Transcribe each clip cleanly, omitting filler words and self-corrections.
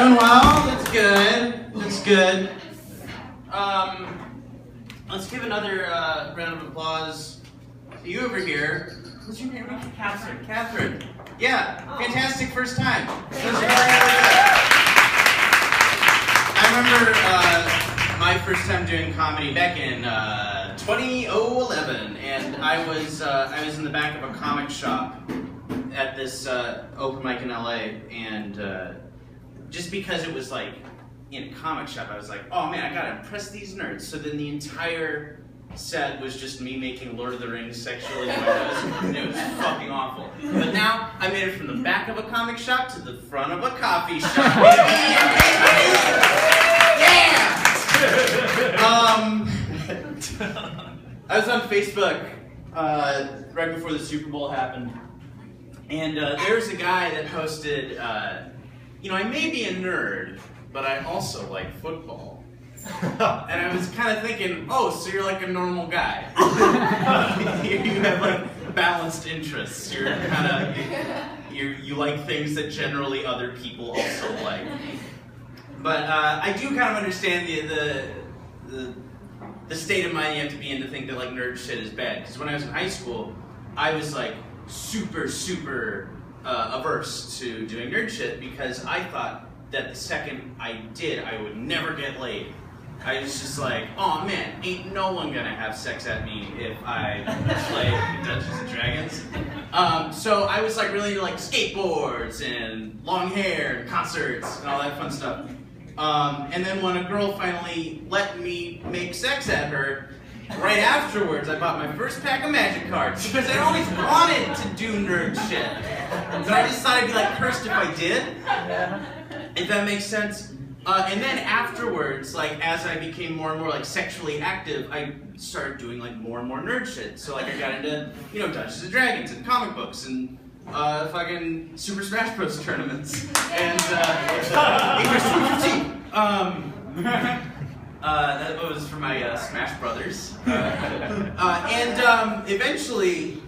Doing well. That's good. That's good. Let's give another round of applause to you over here. What's your name? Catherine. Catherine. Yeah. Fantastic first time. I remember my first time doing comedy back in 2011, and I was in the back of a comic shop at this open mic in LA, and just because it was like in a comic shop, I was like, oh man, I gotta impress these nerds. So then the entire set was just me making Lord of the Rings sexual innuendos, and it was fucking awful. But now I made it from the back of a comic shop to the front of a coffee shop. Yeah! I was on Facebook right before the Super Bowl happened, and there was a guy that posted, I may be a nerd, but I also like football. And I was kind of thinking, oh, so you're like a normal guy. You have like balanced interests. You're kind of, you like things that generally other people also like. But I do kind of understand the state of mind you have to be in to think that like nerd shit is bad. Because when I was in high school, I was like super averse to doing nerd shit because I thought that the second I did, I would never get laid. I was just like, oh man, ain't no one gonna have sex at me if I play Dungeons and Dragons. So I was like really into like skateboards and long hair and concerts and all that fun stuff. And then when a girl finally let me make sex at her, right afterwards I bought my first pack of Magic cards because I always wanted to do nerd shit. But I just thought I'd be like cursed if I did. If that makes sense. And then afterwards, like as I became more and more like sexually active, I started doing like more and more nerd shit. So like I got into, Dungeons and Dragons and comic books and fucking Super Smash Bros. Tournaments. And English 2015. That was for my Smash Brothers. Eventually,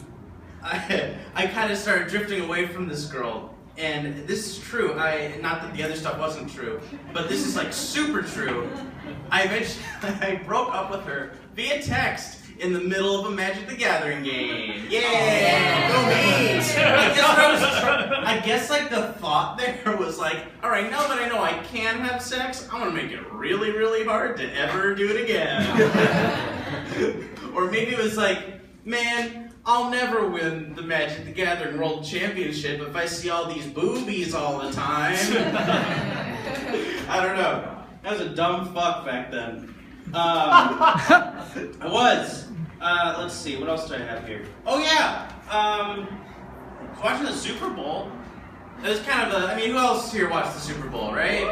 I kind of started drifting away from this girl. And this is true, not that the other stuff wasn't true, but this is like super true. I broke up with her via text in the middle of a Magic the Gathering game. Yeah! Go me! I guess like the thought there was like, alright, now that I know I can have sex, I'm gonna make it really, really hard to ever do it again. Or maybe it was like, man, I'll never win the Magic the Gathering World Championship if I see all these boobies all the time. I don't know. I was a dumb fuck back then. I was. Let's see, what else do I have here? Oh yeah! I was watching the Super Bowl. It was kind of who else here watched the Super Bowl, right?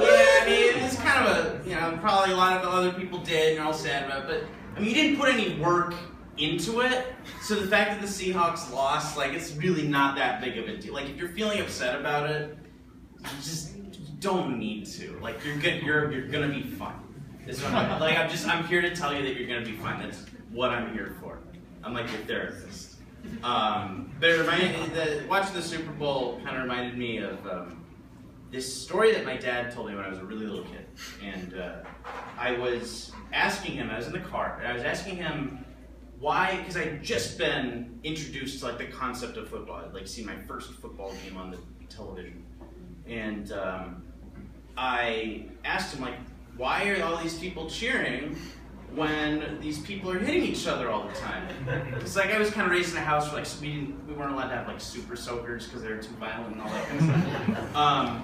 Yeah, it's kind of probably a lot of other people did, and you're all sad about it, but, you didn't put any work into it, so the fact that the Seahawks lost, like, it's really not that big of a deal. Like, if you're feeling upset about it, you just don't need to. Like, you're gonna be fine. I'm here to tell you that you're gonna be fine. That's what I'm here for. I'm like your therapist. But it watching the Super Bowl kind of reminded me of this story that my dad told me when I was a really little kid. And I was asking him, I was in the car, and I was asking him why, because I'd just been introduced to like the concept of football. I'd like seen my first football game on the television. And I asked him, like, why are all these people cheering when these people are hitting each other all the time? It's like I was kind of raised in a house where like we weren't allowed to have like super soakers because they were too violent and all that kind of stuff.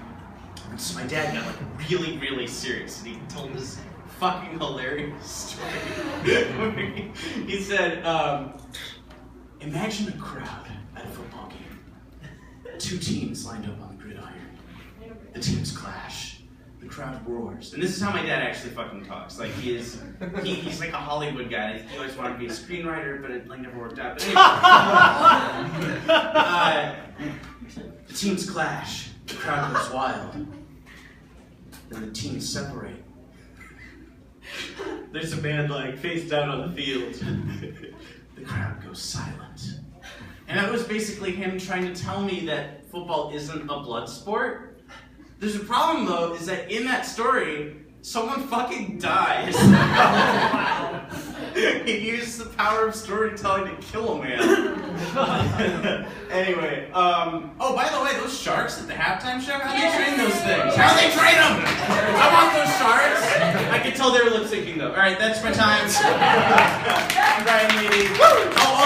So my dad got like really, really serious, and he told this fucking hilarious story. He said, imagine a crowd at a football game. Two teams lined up on the gridiron. The teams clash. The crowd roars. And this is how my dad actually fucking talks. Like, he's like a Hollywood guy. He always wanted to be a screenwriter, but it like never worked out. But anyway, the teams clash. The crowd goes wild. Then the teams separate. There's a man like face down on the field. The crowd goes silent. And that was basically him trying to tell me that football isn't a blood sport. There's a problem though, is that in that story, someone fucking dies. Wow. He used the power of storytelling to kill a man. Anyway, oh, by the way, those sharks at the halftime show, how do you train those things? How do they train them? I want those sharks. I could tell they were lip syncing though. All right, that's my time. I'm Brian Levy. Oh, also